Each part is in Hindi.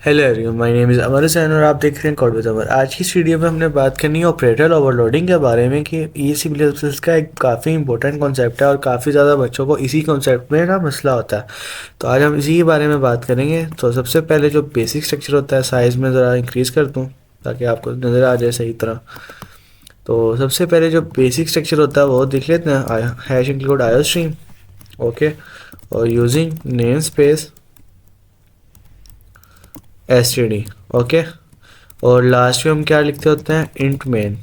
Hello everyone, my name is Amar Hussain और आप देख रहे हैं कोड विद अमर। आज की इस वीडियो में हमने बात करनी है ऑपरेटर ओवरलोडिंग के बारे में कि ये सी प्लस प्लस का एक काफ़ी इंपॉर्टेंट कॉन्सेप्ट है और काफ़ी ज़्यादा बच्चों को इसी कॉन्सेप्ट में ना मसला होता है। तो आज हम इसी के बारे में बात करेंगे। तो सबसे पहले जो बेसिक स्ट्रक्चर होता है, साइज़ में ज़रा इंक्रीज़ कर दूँ ताकि आपको नज़र आ जाए सही तरह। तो सबसे पहले जो बेसिक स्ट्रक्चर होता है वो देख लेते हैं। हैश इंक्लूड आयो स्ट्रीम, ओके, और using name space STD, okay. और लास्ट में हम क्या लिखते होते हैं, इंट मेन।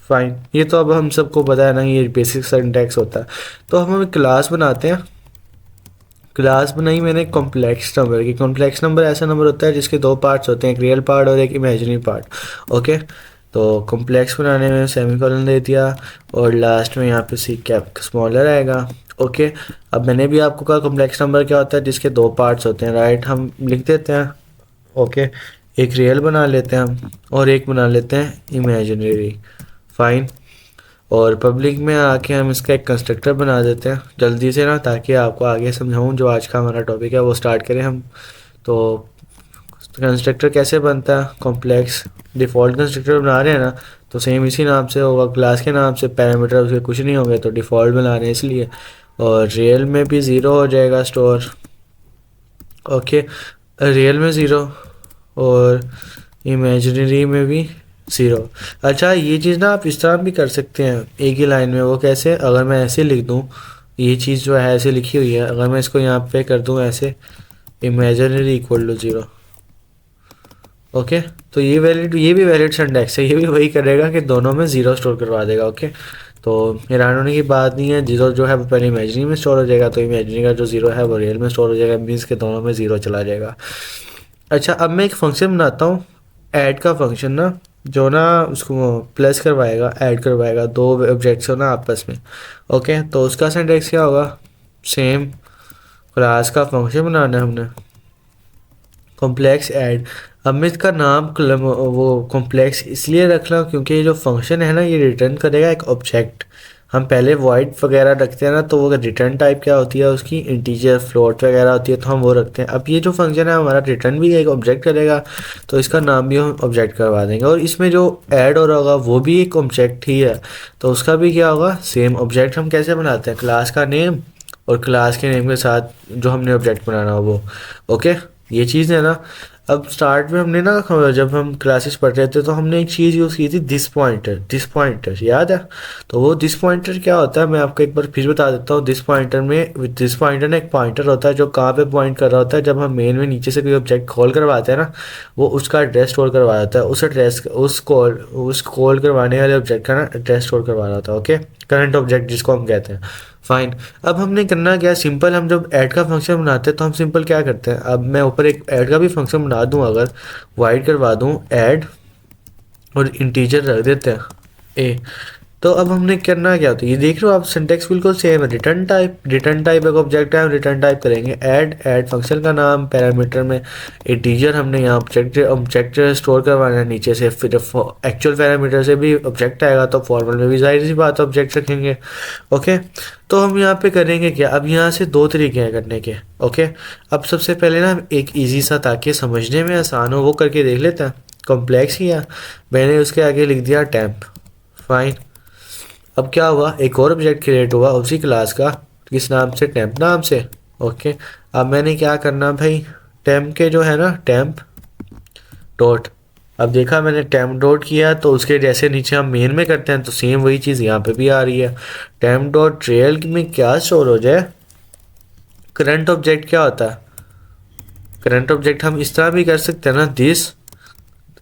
फाइन, ये तो अब हम सबको पता है ना, ये बेसिक सिंटैक्स होता है। तो हम एक क्लास बनाते हैं। क्लास बनाई मैंने कॉम्प्लेक्स नंबर की। कॉम्प्लेक्स नंबर ऐसा नंबर होता है जिसके दो पार्ट्स होते हैं, एक रियल पार्ट और एक इमेजिनरी पार्ट, ओके। तो कॉम्प्लेक्स बनाने में सेमीकोलन दे दिया और लास्ट में यहाँ पे सी कैप स्मॉलर आएगा, ओके। अब मैंने भी आपको कहा कॉम्प्लेक्स नंबर क्या होता है, जिसके दो पार्ट्स होते हैं, राइट। हम लिख देते हैं, ओके। एक रियल बना लेते हैं हम और एक बना लेते हैं इमेजिनरी, फाइन। और पब्लिक में आके हम इसका एक कंस्ट्रक्टर बना देते हैं जल्दी से ना, ताकि आपको आगे समझाऊं जो आज का हमारा टॉपिक है वो स्टार्ट करें हम। तो कंस्ट्रक्टर कैसे बनता है, कॉम्प्लेक्स डिफ़ॉल्ट कंस्ट्रक्टर बना रहे हैं ना, तो सेम इसी नाम से होगा, क्लास के नाम से। पैरामीटर उसके कुछ नहीं होंगे, तो डिफ़ॉल्ट बना रहे हैं इसलिए। और रियल में भी ज़ीरो हो जाएगा स्टोर, ओके। रियल में ज़ीरो और इमेजिनरी में भी ज़ीरो। अच्छा, ये चीज़ ना आप इस तरह भी कर सकते हैं एक ही लाइन में। वो कैसे, अगर मैं ऐसे लिख दूँ, ये चीज़ जो है ऐसे लिखी हुई है, अगर मैं इसको यहाँ पे कर दूँ ऐसे, imaginary equal to zero, okay. तो ये वैलिड, ये भी वैलिड सिंटैक्स है, ये भी वही करेगा कि दोनों में ज़ीरो स्टोर करवा देगा, ओके। तो हैरान होने की बात नहीं है, जीरो जो है वो पहले इमेजिनरी में स्टोर हो जाएगा, तो इमेजिनरी का जो ज़ीरो है वो रियल में स्टोर हो जाएगा, मीन्स के दोनों में ज़ीरो चला जाएगा। अच्छा, अब मैं एक फंक्शन बनाता हूँ, ऐड का फंक्शन ना, जो ना उसको प्लस करवाएगा, ऐड करवाएगा दो ऑब्जेक्ट्स हो ना आपस में, ओके। तो उसका सिंटैक्स क्या होगा, सेम क्लास का फंक्शन बनाना है हमने, कॉम्प्लेक्स ऐड। अब मैं इसका नाम वो कॉम्प्लेक्स इसलिए रख रहा हूँ क्योंकि ये जो फंक्शन है ना, ये रिटर्न करेगा एक ऑब्जेक्ट। हम पहले वॉइड वगैरह रखते हैं ना, तो वो रिटर्न टाइप क्या होती है उसकी, इंटीजर फ्लोट वगैरह होती है, तो हम वो रखते हैं। अब ये जो फंक्शन है हमारा रिटर्न भी एक ऑब्जेक्ट करेगा, तो इसका नाम भी हम ऑब्जेक्ट करवा देंगे। और इसमें जो ऐड हो रहा होगा वो भी एक ऑब्जेक्ट ही है, तो उसका भी क्या होगा, सेम ऑब्जेक्ट। हम कैसे बनाते हैं, क्लास का नेम और क्लास के नेम के साथ जो हमने ऑब्जेक्ट बनाना हो वो, ओके। ये चीज़ है ना। अब स्टार्ट में हमने ना, जब हम क्लासेस पढ़ रहे थे तो हमने एक चीज़ यूज़ की थी, दिस पॉइंटर। दिस पॉइंटर याद है? तो वो दिस पॉइंटर क्या होता है, मैं आपको एक बार फिर बता देता हूँ। दिस पॉइंटर में, दिस पॉइंटर ना एक पॉइंटर होता है जो कहाँ पे पॉइंट कर रहा होता है। जब हम मेन में नीचे से कोई ऑब्जेक्ट कॉल करवाते हैं ना, वो उसका एड्रेस स्टोर करवा देता है। उस एड्रेस, उस कॉल करवाने वाले ऑब्जेक्ट का ना एड्रेस स्टोर करवा रहा होता है, ओके। करंट ऑब्जेक्ट जिसको हम कहते हैं, फाइन। अब हमने करना क्या, सिंपल। हम जब ऐड का फंक्शन बनाते हैं तो हम सिंपल क्या करते हैं, अब मैं ऊपर एक ऐड का भी फंक्शन बना दूं, अगर वाइड करवा दूं ऐड और इंटीजर रख देते हैं ए, तो अब हमने करना क्या होता है, ये देख रहे हो आप, सिंटेक्स बिल्कुल सेम है। रिटर्न टाइप, रिटर्न टाइप एक ऑब्जेक्ट है, हम रिटर्न टाइप करेंगे ऐड, ऐड फंक्शन का नाम, पैरामीटर में इंटीजर हमने यहाँ ऑब्जेक्ट ऑब्जेक्ट स्टोर करवाना है नीचे से। फिर एक्चुअल पैरामीटर से भी ऑब्जेक्ट आएगा, तो फॉर्मल में भी जाहिर सी बात है ऑब्जेक्ट रखेंगे, ओके। तो हम यहाँ पे करेंगे क्या, अब यहाँ से दो तरीके हैं करने के, ओके। अब सबसे पहले ना हम एक ईजी सा, ताकि समझने में आसान हो, वो करके देख लेते हैं। कॉम्प्लेक्स किया मैंने, उसके आगे लिख दिया टैम्प, फाइन। अब क्या हुआ, एक और ऑब्जेक्ट क्रिएट हुआ उसी क्लास का, किस नाम से, टेम्प नाम से, ओके। अब मैंने क्या करना भाई, टेम्प के जो है ना, टेम्प डॉट, अब देखा मैंने टेम्प डॉट किया तो उसके जैसे नीचे हम मेन में करते हैं, तो सेम वही चीज़ यहाँ पे भी आ रही है। टेम्प डॉट ट्रेल में क्या स्टोर हो जाए, करंट ऑब्जेक्ट क्या होता है, करंट ऑब्जेक्ट हम इस तरह भी कर सकते हैं ना, दिस।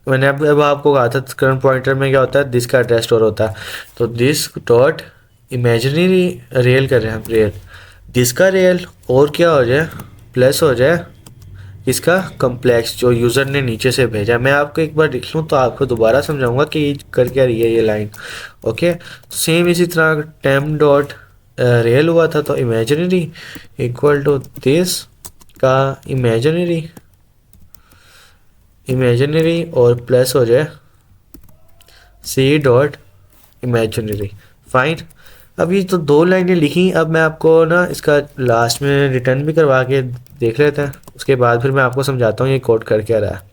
मैंने अब आपको कहा था करंट पॉइंटर में क्या होता है, दिस का एड्रेस स्टोर होता है। तो दिस डॉट इमेजिनरी रियल कर रहे हैं हम, रियल, दिस का रियल, और क्या हो जाए, प्लस हो जाए इसका कम्प्लेक्स जो यूज़र ने नीचे से भेजा। मैं आपको एक बार लिख लूँ तो आपको दोबारा समझाऊंगा कि ये कर क्या रही है ये लाइन, ओके। सेम इसी तरह टेम डॉट रियल हुआ था, तो इमेजिनरी इक्वल टू दिस का इमेजिनरी, इमेजिनरी और प्लस हो जाए सी डॉट इमेजिनरी, फाइन। अब ये तो दो लाइनें लिखी, अब मैं आपको ना इसका लास्ट में रिटर्न भी करवा के देख लेते हैं, उसके बाद फिर मैं आपको समझाता हूँ ये कोड कर क्या रहा है।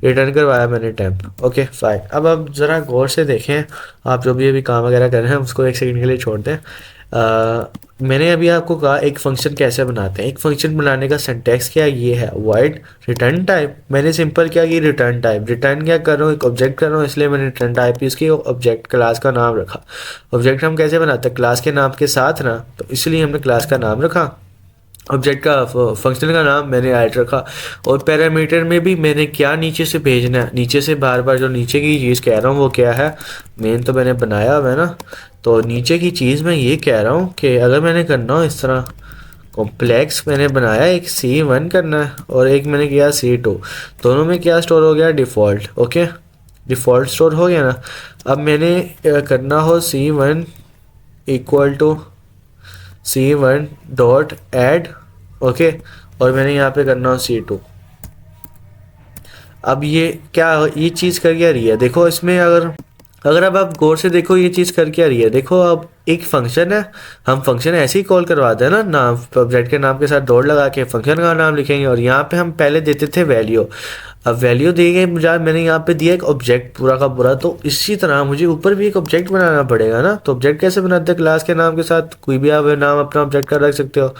रिटर्न करवाया मैंने टेम्प, ओके फाइन। अब ज़रा गौर से देखें, आप जो भी अभी काम वगैरह कर रहे हैं उसको एक सेकंड के लिए छोड़ दें। मैंने अभी आपको कहा एक फ़ंक्शन कैसे बनाते हैं। एक फ़ंक्शन बनाने का सिंटैक्स क्या ये है, वॉइड रिटर्न टाइप। मैंने सिंपल क्या की रिटर्न टाइप, रिटर्न क्या कर रहा हूँ, एक ऑब्जेक्ट कर रहा हूँ, इसलिए मैंने रिटर्न टाइप इसकी ऑब्जेक्ट क्लास का नाम रखा। ऑब्जेक्ट हम कैसे बनाते हैं, क्लास के नाम के साथ ना, तो इसलिए हमने क्लास का नाम रखा। ऑब्जेक्ट का फंक्शन का नाम मैंने ऐड रखा। और पैरामीटर में भी मैंने क्या नीचे से भेजना है, नीचे से बार बार जो नीचे की चीज़ कह रहा हूँ वो क्या है, मेन तो मैंने बनाया हुआ है ना। तो नीचे की चीज़ मैं ये कह रहा हूँ कि अगर मैंने करना हो इस तरह कॉम्प्लेक्स, मैंने बनाया एक C1 करना है और एक मैंने किया C2, दोनों में क्या स्टोर हो गया, डिफ़ॉल्ट। ओके, डिफ़ॉल्ट स्टोर हो गया ना। अब मैंने करना हो C1 equal to C1 dot add, okay, और मैंने यहाँ पे करना हो C2। अब ये क्या, ये चीज़ कर क्या रही है, देखो इसमें अगर अगर अब आप गौर से देखो ये चीज़ कर क्या रही है। देखो अब एक फंक्शन है, हम फंक्शन ऐसे ही कॉल करवाते हैं ना, नाम ऑब्जेक्ट के नाम के साथ डॉट लगा के फंक्शन का नाम लिखेंगे, और यहाँ पे हम पहले देते थे वैल्यू। अब वैल्यू दी गई मुझे, मैंने यहाँ पे दिया एक ऑब्जेक्ट पूरा का पूरा, तो इसी तरह मुझे ऊपर भी एक ऑब्जेक्ट बनाना पड़ेगा ना। तो ऑब्जेक्ट कैसे बनाते हैं, क्लास के नाम के साथ कोई भी आप नाम अपना ऑब्जेक्ट का रख सकते हो।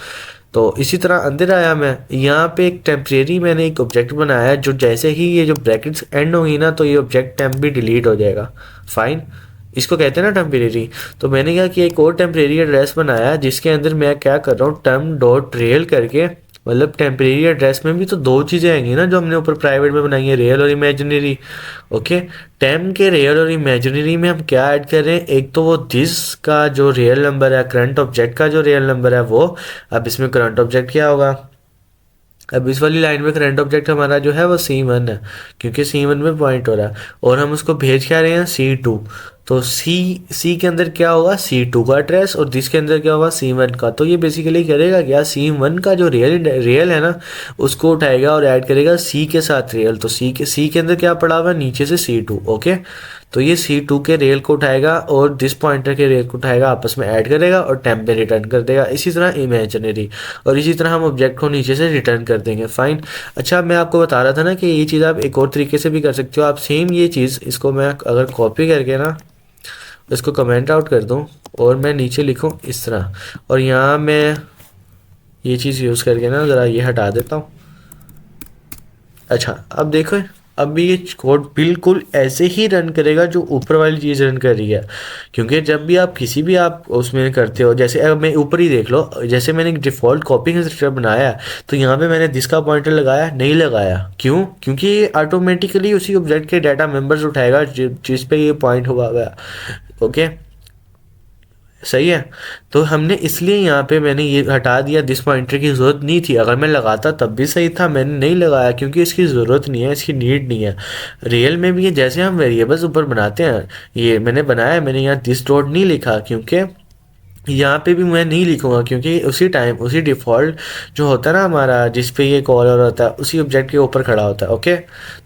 तो इसी तरह अंदर आया मैं, यहाँ पे एक टेम्परेरी मैंने एक ऑब्जेक्ट बनाया है, जो जैसे ही ये जो ब्रैकेट्स एंड होंगी ना तो ये ऑब्जेक्ट टेम्प भी डिलीट हो जाएगा। फाइन, इसको कहते हैं ना टेम्परेरी। तो मैंने क्या किया, एक और टेम्परेरी एड्रेस बनाया जिसके अंदर मैं क्या कर रहा हूँ, टर्म डॉट रियल करके, मतलब टेम्परेरी एड्रेस में भी तो दो चीज़ें आएंगी ना जो हमने ऊपर प्राइवेट में बनाई है, रियल और इमेजिनरी। ओके, टेम के रियल और इमेजिनरी में हम क्या ऐड कर रहे हैं, एक तो वो दिस का जो रियल नंबर है, करंट ऑब्जेक्ट का जो रियल नंबर है वो। अब इसमें करंट ऑब्जेक्ट क्या होगा, अब इस वाली लाइन में करंट ऑब्जेक्ट हमारा जो है वो C1 है, क्योंकि C1 में पॉइंट हो रहा है, और हम उसको भेज क्या रहे हैं C2। तो सी के अंदर क्या होगा, C2 का एड्रेस, और दिस के अंदर क्या होगा, C1 का। तो ये बेसिकली करेगा क्या, C1 का जो रियल है ना उसको उठाएगा और ऐड करेगा C के साथ रियल। तो सी के अंदर क्या पड़ा हुआ है, नीचे से C2। ओके, तो ये C2 के रियल को उठाएगा और दिस पॉइंटर के रियल को उठाएगा, आपस में ऐड करेगा और टेम्प पे रिटर्न कर देगा। इसी तरह इमेजिनरी, और इसी तरह हम ऑब्जेक्ट को नीचे से रिटर्न कर देंगे। फाइन। अच्छा, मैं आपको बता रहा था ना कि ये चीज़ आप एक और तरीके से भी कर सकते हो। आप सेम ये चीज़, इसको मैं अगर कॉपी करके ना इसको कमेंट आउट कर दूं और मैं नीचे लिखूं इस तरह, और यहाँ मैं ये चीज़ यूज़ करके ना ज़रा ये हटा देता हूँ। अच्छा, अब देखो, अब भी ये कोड बिल्कुल ऐसे ही रन करेगा जो ऊपर वाली चीज़ रन कर रही है, क्योंकि जब भी आप किसी भी आप उसमें करते हो, जैसे अब मैं ऊपर ही देख लो, जैसे मैंने एक डिफ़ॉल्ट कॉपी कंस्ट्रक्टर बनाया है, तो यहाँ पे मैंने दिस का पॉइंटर लगाया नहीं लगाया, क्यों, क्योंकि ये ऑटोमेटिकली उसी ऑब्जेक्ट के डाटा मेंबर्स उठाएगा जिस पे ये पॉइंट हुआ हुआ है। ओके, सही है। तो हमने इसलिए यहाँ पे मैंने ये हटा दिया, दिस पॉइंटर की ज़रूरत नहीं थी। अगर मैं लगाता तब भी सही था, मैंने नहीं लगाया क्योंकि इसकी ज़रूरत नहीं है, इसकी नीड नहीं है। रियल में भी ये जैसे हम वेरिएबल्स ऊपर बनाते हैं, ये मैंने बनाया, मैंने यहाँ दिस डॉट नहीं लिखा, क्योंकि यहाँ पे भी मैं नहीं लिखूंगा, क्योंकि उसी टाइम उसी डिफ़ॉल्ट जो होता है ना हमारा, जिस पे ये कॉलर होता है उसी ऑब्जेक्ट के ऊपर खड़ा होता है। ओके,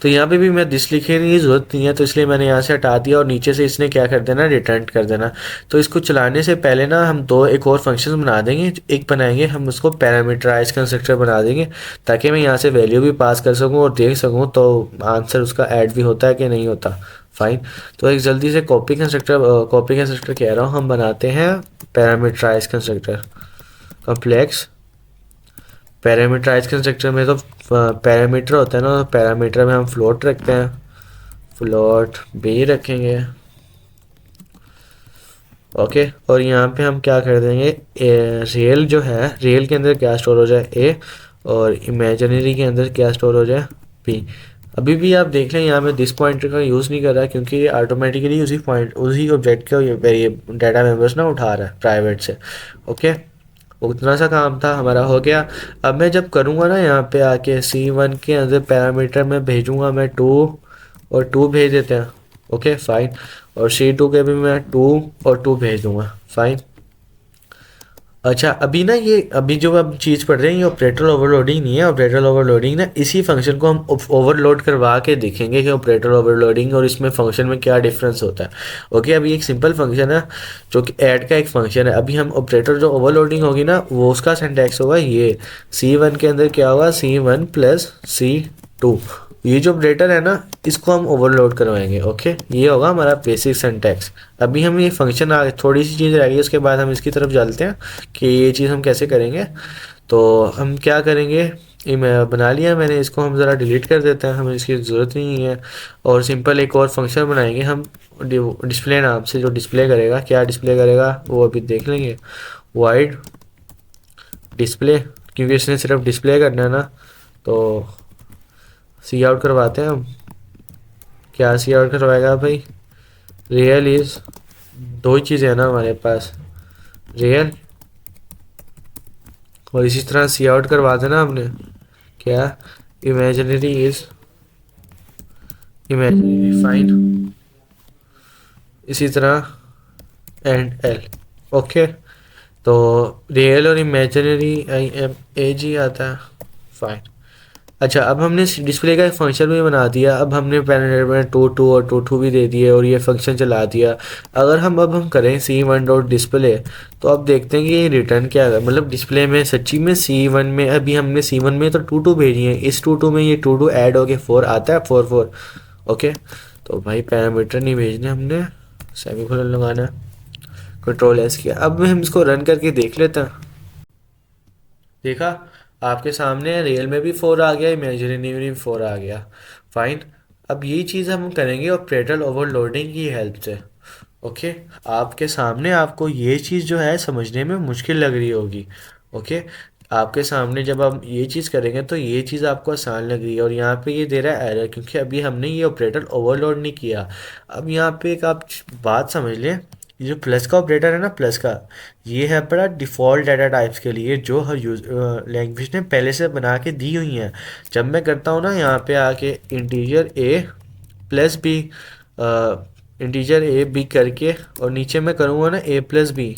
तो यहाँ पे भी मैं दिस लिखने की ज़रूरत नहीं है, तो इसलिए मैंने यहाँ से हटा दिया और नीचे से इसने क्या कर देना, रिटर्न कर देना। तो इसको चलाने से पहले ना हम दो एक और फंक्शन बना देंगे। एक बनाएंगे हम उसको पैरामीटराइज कंस्ट्रक्टर बना देंगे, ताकि मैं यहाँ से वैल्यू भी पास कर सकूँ और देख सकूँ तो आंसर उसका ऐड भी होता है कि नहीं होता। फाइन। तो एक जल्दी से कॉपी कंस्ट्रक्टर कह रहा हूँ, हम बनाते हैं parameterize constructor complex. Parameterize constructor में तो पैरामीटर होता है ना, तो पैरामीटर में हम फ्लोट रखते हैं, फ्लोट बी रखेंगे। ओके, और यहाँ पे हम क्या कर देंगे, रियल जो है, रियल के अंदर क्या स्टोर हो जाए ए, और इमेजिनरी के अंदर क्या स्टोर हो जाए बी। अभी भी आप देख लें यहाँ में दिस पॉइंटर का यूज़ नहीं कर रहा है, क्योंकि ये ऑटोमेटिकली उसी ऑब्जेक्ट का ये डाटा मेंबर्स ना उठा रहा है प्राइवेट से। ओके, उतना सा काम था हमारा, हो गया। अब मैं जब करूँगा ना यहाँ पे आके C1 के अंदर पैरामीटर में भेजूँगा मैं 2 और 2 भेज देते हैं। ओके फाइन, और C2 के भी मैं 2 और 2 भेज दूँगा। फाइन। अच्छा अभी ना ये अभी जो अब चीज़ पढ़ रहे हैं ये ऑपरेटर ओवरलोडिंग नहीं है। ऑपरेटर ओवरलोडिंग ना इसी फंक्शन को हम ओवरलोड करवा के देखेंगे कि ऑपरेटर ओवरलोडिंग और इसमें फंक्शन में क्या डिफरेंस होता है। ओके अभी एक सिंपल फंक्शन है जो कि ऐड का एक फंक्शन है। अभी हम ऑपरेटर जो ओवरलोडिंग होगी ना वो उसका सिंटैक्स होगा ये C1 के अंदर क्या होगा C1 प्लस C2। ये जो ऑपरेटर है ना इसको हम ओवरलोड करवाएंगे। ओके ये होगा हमारा बेसिक सिंटैक्स। अभी हम ये फंक्शन आगे थोड़ी सी चीज़ रह गई उसके बाद हम इसकी तरफ चलते हैं कि ये चीज़ हम कैसे करेंगे। तो हम क्या करेंगे ये मैं बना लिया मैंने इसको हम ज़रा डिलीट कर देते हैं हमें इसकी ज़रूरत नहीं है। और सिंपल एक और फंक्शन बनाएंगे हम डिस्प्ले नाम से जो डिस्प्ले करेगा क्या डिस्प्ले करेगा वो अभी देख लेंगे। वाइड डिस्प्ले क्योंकि इसने सिर्फ डिस्प्ले करना है ना तो सी आउट करवाते हैं हम। क्या सी आउट करवाएगा भाई रियल इज़ दो ही चीज़ें हैं ना हमारे पास रियल और इसी तरह सी आउट करवा देना हमने क्या इमेजिनरी इज इमेजिनरी फाइन इसी तरह एंड एल। ओके तो रियल और इमेजिनरी आई एम एज ही आता है फाइन। अच्छा अब हमने डिस्प्ले का एक फंक्शन भी बना दिया। अब हमने पैरामीटर में टू टू और टू टू भी दे दिए और ये फंक्शन चला दिया। अगर हम करें C1 डॉट डिस्प्ले तो अब देखते हैं कि ये रिटर्न क्या है। मतलब डिस्प्ले में सच्ची में C1 में अभी हमने C1 में तो टू टू भेजी है इस टू टू में ये टू टू ऐड होके 4 आता है 4 4। ओके तो भाई पैरामीटर नहीं भेजने हमने सेमीकोलन लगाना है कंट्रोल एस किया। अब हम इसको रन करके देख लेते हैं। देखा आपके सामने रियल में भी 4 आ गया इमेजिनरी में भी 4 आ गया फाइन। अब यही चीज़ हम करेंगे ऑपरेटर ओवरलोडिंग की हेल्प से। ओके आपके सामने आपको ये चीज़ जो है समझने में मुश्किल लग रही होगी। ओके आपके सामने जब हम ये चीज़ करेंगे तो ये चीज़ आपको आसान लग रही है और यहाँ पे ये दे रहा है एरर क्योंकि अभी हमने ये ऑपरेटर ओवरलोड नहीं किया। अब यहाँ पे एक आप बात समझ लें ये जो प्लस का ऑपरेटर है ना प्लस का ये है बड़ा डिफ़ॉल्ट डाटा टाइप्स के लिए जो हर यूज लैंग्वेज ने पहले से बना के दी हुई हैं। जब मैं करता हूँ ना यहाँ पे आके integer A plus B integer A B करके और नीचे मैं करूँगा ना ए प्लस बी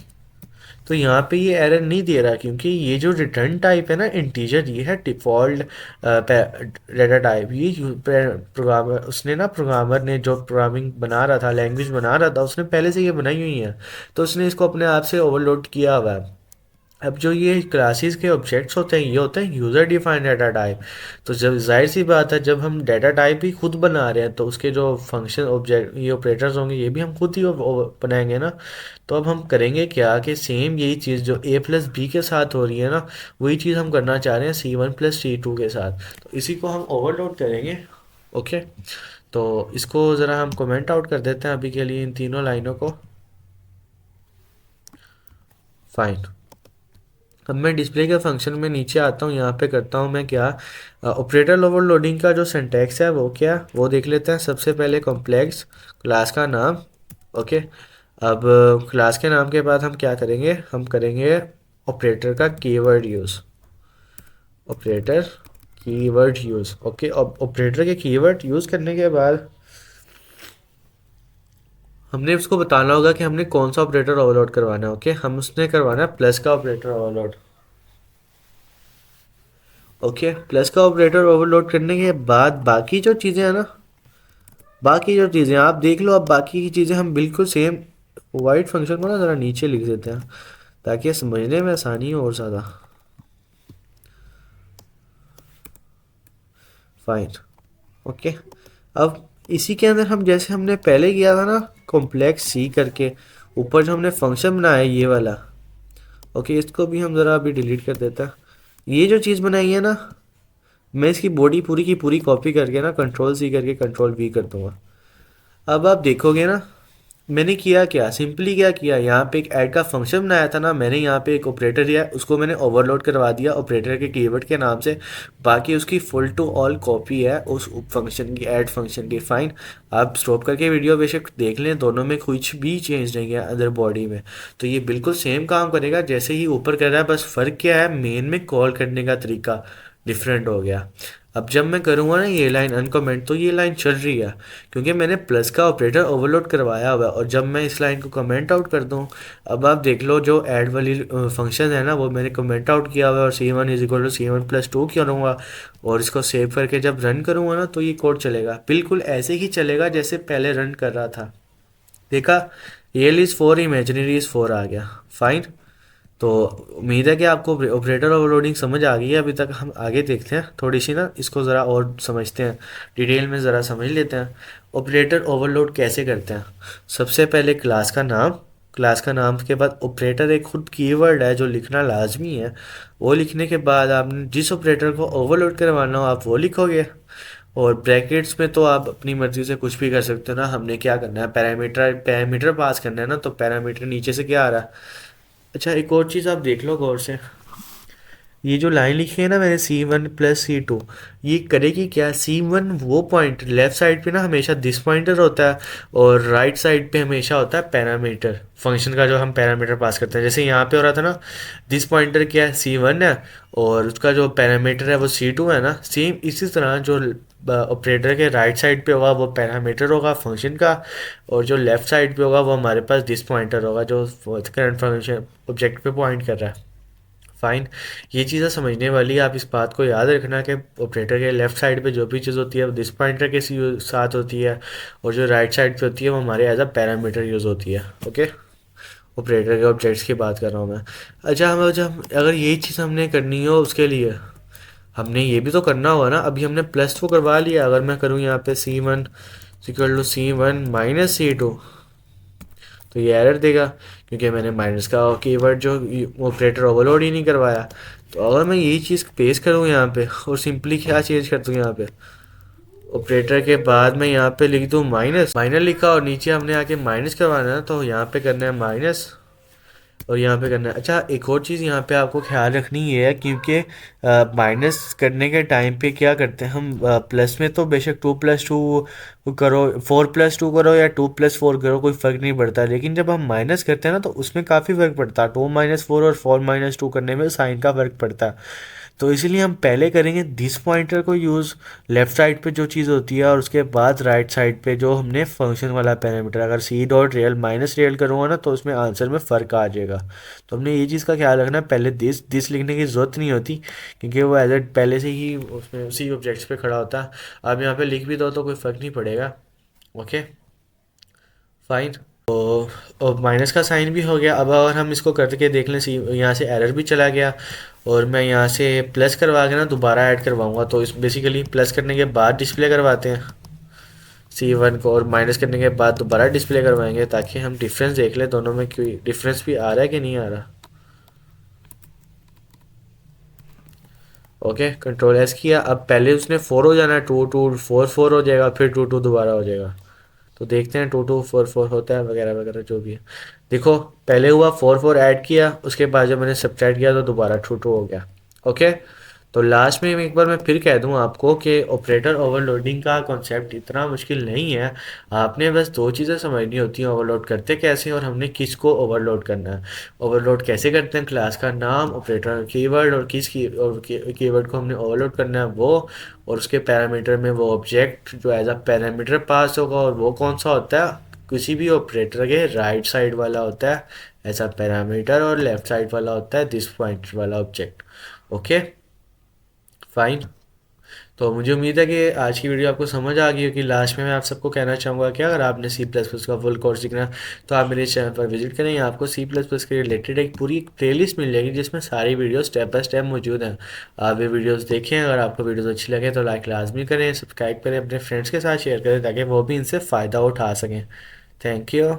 तो यहाँ पे ये एरर नहीं दे रहा क्योंकि ये जो रिटर्न टाइप है ना इंटीजर ये है डिफ़ॉल्ट डाटा टाइप। ये प्रोग्रामर उसने ना प्रोग्रामर ने जो प्रोग्रामिंग बना रहा था लैंग्वेज बना रहा था उसने पहले से ये बनाई हुई है तो उसने इसको अपने आप से ओवरलोड किया हुआ है। अब जो ये क्लासेस के ऑब्जेक्ट्स होते हैं ये होते हैं यूज़र डिफाइंड डाटा टाइप। तो जब जाहिर सी बात है जब हम डाटा टाइप ही खुद बना रहे हैं तो उसके जो फंक्शन ऑब्जेक्ट ये ऑपरेटर्स होंगे ये भी हम खुद ही बनाएंगे ना। तो अब हम करेंगे क्या कि सेम यही चीज़ जो ए प्लस बी के साथ हो रही है ना वही चीज़ हम करना चाह रहे हैं C1 प्लस C2 के साथ। तो इसी को हम ओवरलोड करेंगे। ओके तो इसको ज़रा हम कमेंट आउट कर देते हैं अभी के लिए इन तीनों लाइनों को फाइन। अब मैं डिस्प्ले के फंक्शन में नीचे आता हूँ यहाँ पे करता हूँ मैं क्या ऑपरेटर ओवरलोडिंग का जो सिंटैक्स है वो क्या वो देख लेते हैं। सबसे पहले कॉम्प्लेक्स क्लास का नाम। ओके अब क्लास के नाम के बाद हम क्या करेंगे हम करेंगे ऑपरेटर का keyword use operator keyword use. Okay अब ऑपरेटर के कीवर्ड यूज़ करने के बाद हमने उसको बताना होगा कि हमने कौन सा ऑपरेटर ओवरलोड करवाना है। ओके हम उसने करवाना है प्लस का ऑपरेटर ओवरलोड। ओके प्लस का ऑपरेटर ओवरलोड करने के बाद बाकी जो चीज़ें हैं ना बाकी जो चीज़ें आप देख लो। अब बाकी की चीज़ें हम बिल्कुल सेम वाइड फंक्शन को ना ज़रा नीचे लिख देते हैं ताकि समझने में आसानी हो और ज़्यादा फाइन। ओके अब इसी के अंदर हम जैसे हमने पहले किया था ना कॉम्प्लेक्स सी करके ऊपर जो हमने फंक्शन बनाया ये वाला। ओके इसको भी हम ज़रा अभी डिलीट कर देते हैं। ये जो चीज़ बनाई है ना मैं इसकी बॉडी पूरी की पूरी कॉपी करके ना कंट्रोल सी करके कंट्रोल वी कर दूंगा। अब आप देखोगे ना मैंने किया क्या सिंपली क्या किया यहाँ पे एक ऐड का फंक्शन बनाया था ना मैंने यहाँ पे एक ऑपरेटर दिया उसको मैंने ओवरलोड करवा दिया ऑपरेटर के कीवर्ड के नाम से। बाकी उसकी फुल टू ऑल कॉपी है उस फंक्शन की ऐड फंक्शन की फाइन। आप स्टॉप करके वीडियो बेशक देख लें दोनों में कुछ भी चेंज नहीं है अदर बॉडी में। तो ये बिल्कुल सेम काम करेगा जैसे ही ऊपर कर रहा है बस फ़र्क क्या है मेन में कॉल करने का तरीका डिफरेंट हो गया। अब जब मैं करूँगा ना ये लाइन अनकमेंट तो ये लाइन चल रही है क्योंकि मैंने प्लस का ऑपरेटर ओवरलोड करवाया हुआ है। और जब मैं इस लाइन को कमेंट आउट कर दूँ, अब आप देख लो जो ऐड वाली फंक्शन है ना वो मैंने कमेंट आउट किया हुआ है और C1 = C1 + 2 करूँगा और इसको सेव करके जब रन करूँगा ना तो ये कोड चलेगा, बिल्कुल ऐसे ही चलेगा जैसे पहले रन कर रहा था। देखा, रियल इज़ 4 इमेजिनरी इज़ 4 आ गया। फाइन। तो उम्मीद है कि आपको ऑपरेटर ओवरलोडिंग समझ आ गई है। अभी तक हम आगे देखते हैं, थोड़ी सी ना इसको ज़रा और समझते हैं, डिटेल में ज़रा समझ लेते हैं ऑपरेटर ओवरलोड कैसे करते हैं। सबसे पहले क्लास का नाम, क्लास का नाम के बाद ऑपरेटर एक खुद कीवर्ड है जो लिखना लाजमी है। वो लिखने के बाद आपने जिस ऑपरेटर को ओवरलोड करवाना हो आप वो लिखोगे। और ब्रैकेट्स में तो आप अपनी मर्ज़ी से कुछ भी कर सकते हो ना। हमने क्या करना है, पैरामीटर पैरामीटर पास करना है ना, तो पैरामीटर नीचे से क्या आ रहा है। अच्छा, एक और चीज़ आप देख लो गौर से, ये जो लाइन लिखी है ना मैंने C1 + C2, ये करेगी क्या। C1 वो पॉइंट लेफ्ट साइड पे ना हमेशा दिस पॉइंटर होता है और राइट साइड पे हमेशा होता है पैरामीटर, फंक्शन का जो हम पैरामीटर पास करते हैं। जैसे यहाँ पे हो रहा था ना, दिस पॉइंटर क्या है, C1 है और उसका जो पैरामीटर है वो C2 है ना। सेम इसी तरह जो ऑपरेटर के राइट साइड पे होगा वो पैरामीटर होगा फंक्शन का, और जो लेफ्ट साइड पे होगा वो हमारे पास दिस पॉइंटर होगा जो करंट फंक्शन ऑब्जेक्ट पे पॉइंट कर रहा है। फाइन। ये चीज़ें समझने वाली है, आप इस बात को याद रखना कि ऑपरेटर के लेफ्ट साइड पे जो भी चीज़ होती है वो दिस पॉइंटर के साथ होती है और जो राइट साइड पे होती है वो हमारे एज अ पैरामीटर यूज़ होती है। ओके, ऑपरेटर के ऑब्जेक्ट्स की बात कर रहा हूँ मैं। अच्छा, हम जब अगर यही चीज़ हमने करनी हो उसके लिए हमने ये भी तो करना होगा ना। अभी हमने प्लस तो करवा लिया, अगर मैं करूँ यहाँ पे C1 = C1 - C2 तो ये एरर देगा क्योंकि मैंने माइनस का कीवर्ड जो ऑपरेटर ओवरलोड ही नहीं करवाया। तो अगर मैं यही चीज़ पेश करूँ यहाँ पे और सिंपली क्या चेंज कर दूँ यहाँ पे, ऑपरेटर के बाद मैं यहाँ पे लिख दूँ माइनस, माइनस लिखा और नीचे हमने आके माइनस करवाना है तो यहाँ पे करना है माइनस और यहाँ पे करना है। अच्छा, एक और चीज़ यहाँ पे आपको ख्याल रखनी ये है क्योंकि माइनस करने के टाइम पे क्या करते हैं हम, प्लस में तो बेशक 2 + 2 करो, 4 + 2 करो या 2 + 4 करो, कोई फ़र्क नहीं पड़ता। लेकिन जब हम माइनस करते हैं ना तो उसमें काफ़ी फ़र्क पड़ता है। 2 - 4 और 4 - 2 करने में साइन का फ़र्क पड़ता है। तो इसीलिए हम पहले करेंगे दिस पॉइंटर को यूज़ लेफ़्ट साइड पे जो चीज़ होती है और उसके बाद राइट साइड पे जो हमने फंक्शन वाला पैरामीटर, अगर C.real माइनस रियल करूँगा ना तो उसमें आंसर में फ़र्क आ जाएगा। तो हमने ये चीज़ का ख्याल रखना, पहले दिस दिस लिखने की ज़रूरत नहीं होती क्योंकि वो एज एड पहले से ही उसमें उसी ऑब्जेक्ट्स पे खड़ा होता है। आप यहाँ पे लिख भी दो तो कोई फ़र्क नहीं पड़ेगा। Okay, fine. और माइनस का साइन भी हो गया। अब अगर हम इसको करके देख लें, सी यहाँ से एरर भी चला गया और मैं यहाँ से प्लस करवा के ना दोबारा ऐड करवाऊँगा। तो इस बेसिकली प्लस करने के बाद डिस्प्ले करवाते हैं C1 को और माइनस करने के बाद दोबारा डिस्प्ले करवाएंगे ताकि हम डिफरेंस देख लें दोनों में कोई डिफरेंस भी आ रहा है कि नहीं आ रहा। ओके, Ctrl+S किया। अब पहले उसने 4 हो जाना है, 2 2 4 4 हो जाएगा, फिर 2 2 दोबारा हो जाएगा। तो देखते हैं 2 2 4 4 होता है वगैरह वगैरह जो भी है। देखो, पहले हुआ 4 4 ऐड किया, उसके बाद जब मैंने सब्ट्रैक्ट किया तो दोबारा 2 2 हो गया। ओके, तो लास्ट में एक बार मैं फिर कह दूं आपको कि ऑपरेटर ओवरलोडिंग का कॉन्सेप्ट इतना मुश्किल नहीं है। आपने बस दो चीज़ें समझनी होती हैं, ओवरलोड करते कैसे और हमने किसको ओवरलोड करना है। ओवरलोड कैसे करते हैं, क्लास का नाम, ऑपरेटर कीवर्ड और किस कीवर्ड को हमने ओवरलोड करना है वो, और उसके पैरामीटर में वो ऑब्जेक्ट जो एज अ पैरामीटर पास होगा और वो कौन सा होता है, किसी भी ऑपरेटर के राइट साइड वाला होता है एज अ पैरामीटर और लेफ्ट साइड वाला होता है दिस पॉइंट वाला ऑब्जेक्ट। Okay, fine. तो मुझे उम्मीद है कि आज की वीडियो आपको समझ आ गई होगी। लास्ट में मैं आप सबको कहना चाहूँगा कि अगर आपने C++ का फुल कोर्स सीखना है तो आप मेरे चैनल पर विजिट करें। आपको C++ के रिलेटेड एक पूरी प्लेलिस्ट मिल जाएगी जिसमें सारी वीडियो स्टेप बाय स्टेप मौजूद हैं। आप ये वीडियोस देखें। अगर आपको वीडियोस अच्छी लगे तो लाइक लाजमी करें, सब्सक्राइब करें, अपने फ्रेंड्स के साथ शेयर करें ताकि वो भी इनसे फ़ायदा उठा सकें। Thank you.